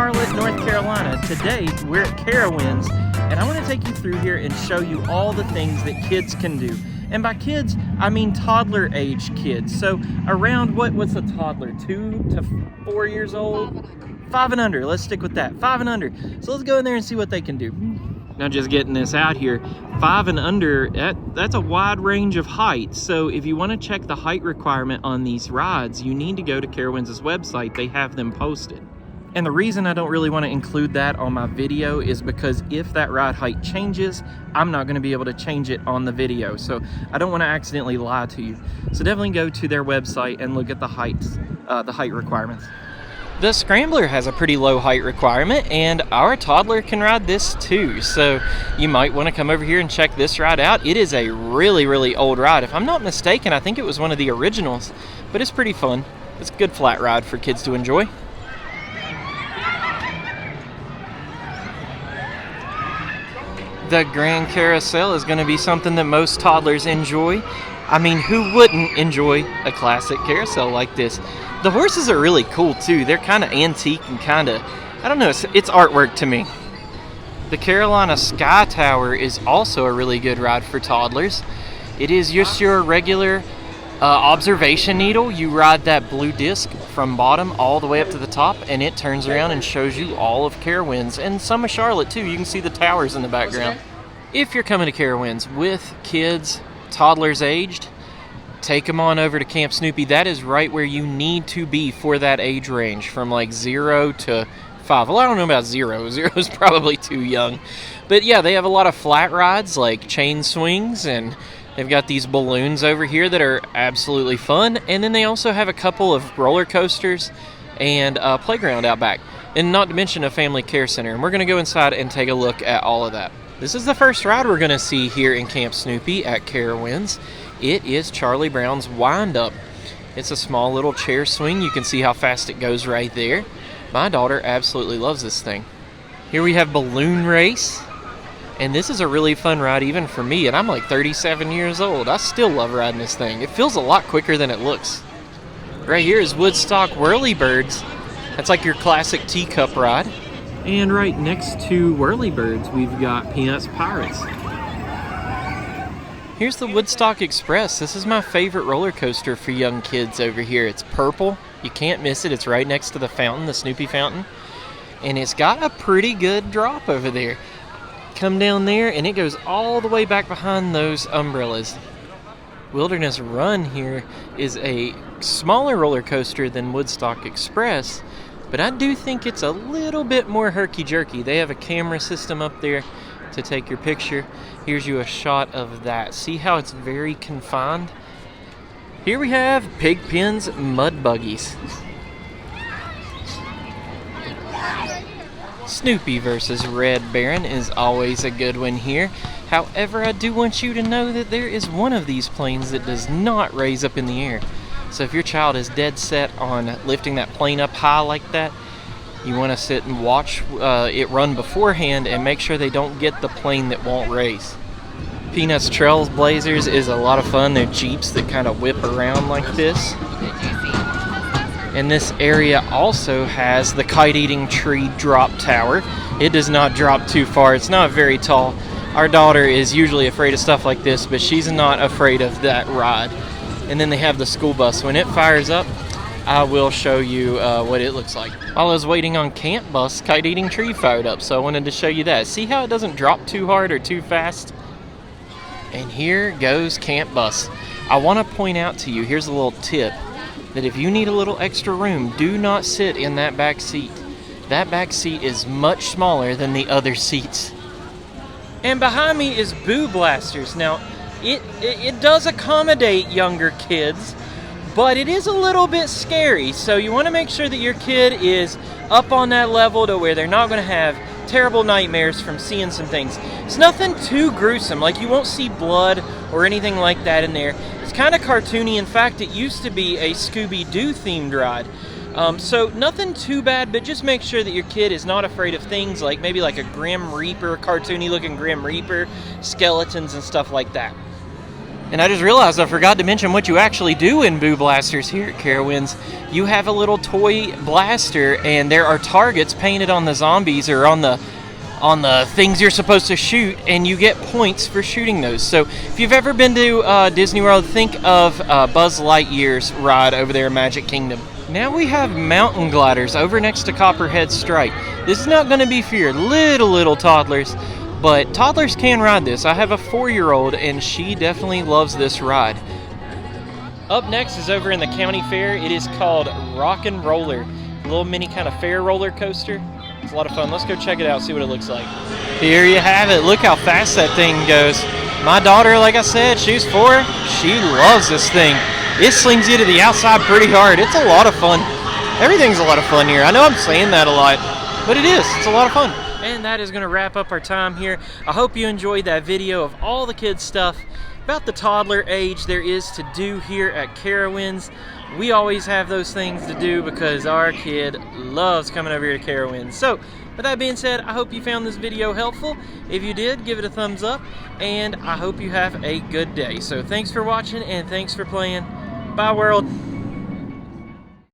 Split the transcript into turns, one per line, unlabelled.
Charlotte, North Carolina. Today, we're at Carowinds, and I want to take you through here and show you all the things that kids can do. And by kids, I mean toddler age kids. So around, what's a toddler? 2 to 4 years old? 5 and under. Let's stick with that. 5 and under. So let's go in there and see what they can do. Now, just getting this out here, 5 and under, that's a wide range of heights. So if you want to check the height requirement on these rides, you need to go to Carowinds' website. They have them posted. And the reason I don't really want to include that on my video is because if that ride height changes, I'm not going to be able to change it on the video. So I don't want to accidentally lie to you. So definitely go to their website and look at the heights, the height requirements. The Scrambler has a pretty low height requirement, and our toddler can ride this too. So you might want to come over here and check this ride out. It is a really, really old ride. If I'm not mistaken, I think it was one of the originals, but it's pretty fun. It's a good flat ride for kids to enjoy. The Grand Carousel is going to be something that most toddlers enjoy. I mean, who wouldn't enjoy a classic carousel like this? The horses are really cool too. They're kind of antique and kind of, I don't know, it's artwork to me. The Carolina Sky Tower is also a really good ride for toddlers. It is just your regular observation needle. You ride that blue disc from bottom all the way up to the top, and it turns around and shows you all of Carowinds and some of Charlotte too. You can see the towers in the background. If you're coming to Carowinds with kids, toddlers aged, take them on over to Camp Snoopy. That is right where you need to be for that age range, from like 0 to 5. Well, I don't know about 0. 0 is probably too young. But yeah, they have a lot of flat rides like chain swings, and they've got these balloons over here that are absolutely fun. And then they also have a couple of roller coasters and a playground out back. And not to mention a family care center. And we're going to go inside and take a look at all of that. This is the first ride we're going to see here in Camp Snoopy at Carowinds. It is Charlie Brown's Wind-Up. It's a small little chair swing. You can see how fast it goes right there. My daughter absolutely loves this thing. Here we have Balloon Race. And this is a really fun ride even for me. And I'm like 37 years old. I still love riding this thing. It feels a lot quicker than it looks. Right here is Woodstock Whirlybirds. That's like your classic teacup ride. And right next to Whirlybirds, we've got Peanuts Pirates. Here's the Woodstock Express. This is my favorite roller coaster for young kids over here. It's purple. You can't miss it. It's right next to the fountain, the Snoopy fountain. And it's got a pretty good drop over there. Come down there, and it goes all the way back behind those umbrellas. Wilderness Run here is a smaller roller coaster than Woodstock Express, but I do think it's a little bit more herky-jerky. They have a camera system up there to take your picture. Here's you a shot of that. See how it's very confined? Here we have Pigpen's Mud Buggies. Snoopy versus Red Baron is always a good one here. However, I do want you to know that there is one of these planes that does not raise up in the air. So if your child is dead set on lifting that plane up high like that, you want to sit and watch it run beforehand and make sure they don't get the plane that won't raise. Peanuts Trailblazers is a lot of fun. They're Jeeps that kind of whip around like this. And this area also has the kite-eating tree drop tower. It does not drop too far. It's not very tall. Our daughter is usually afraid of stuff like this, but she's not afraid of that ride. And then they have the school bus. When it fires up, I will show you what it looks like. While I was waiting on Camp Bus, Kite-Eating Tree fired up, so I wanted to show you that. See how it doesn't drop too hard or too fast? And here goes Camp Bus. I want to point out to you, here's a little tip, that if you need a little extra room, do not sit in that back seat. That back seat is much smaller than the other seats. And behind me is Boo Blasters. Now, it does accommodate younger kids, but it is a little bit scary. So you want to make sure that your kid is up on that level to where they're not going to have terrible nightmares from seeing some things. It's nothing too gruesome, like you won't see blood or anything like that in there. It's kind of cartoony. In fact, it used to be a Scooby-Doo themed ride. So nothing too bad, but just make sure that your kid is not afraid of things like maybe like a Grim Reaper, cartoony looking Grim Reaper, skeletons and stuff like that. And I just realized I forgot to mention what you actually do in Boo Blasters here at Carowinds. You have a little toy blaster, and there are targets painted on the zombies or on the things you're supposed to shoot, and you get points for shooting those. So if you've ever been to Disney World, think of Buzz Lightyear's ride over there in Magic Kingdom. Now we have mountain gliders over next to Copperhead Strike. This is not going to be for your little toddlers, but toddlers can ride this. I have a 4-year-old, and she definitely loves this ride. Up next is over in the county fair. It is called Rock and Roller, a little mini kind of fair roller coaster. It's a lot of fun. Let's go check it out, see what it looks like. Here you have it. Look how fast that thing goes. My daughter, like I said, she's 4. She loves this thing. It slings you to the outside pretty hard. It's a lot of fun. Everything's a lot of fun here. I know I'm saying that a lot, but it is. It's a lot of fun. And that is going to wrap up our time here. I hope you enjoyed that video of all the kids' stuff about the toddler age there is to do here at Carowinds. We always have those things to do because our kid loves coming over here to Carowinds. So, with that being said, I hope you found this video helpful. If you did, give it a thumbs up, and I hope you have a good day. So thanks for watching, and thanks for playing. Bye, world.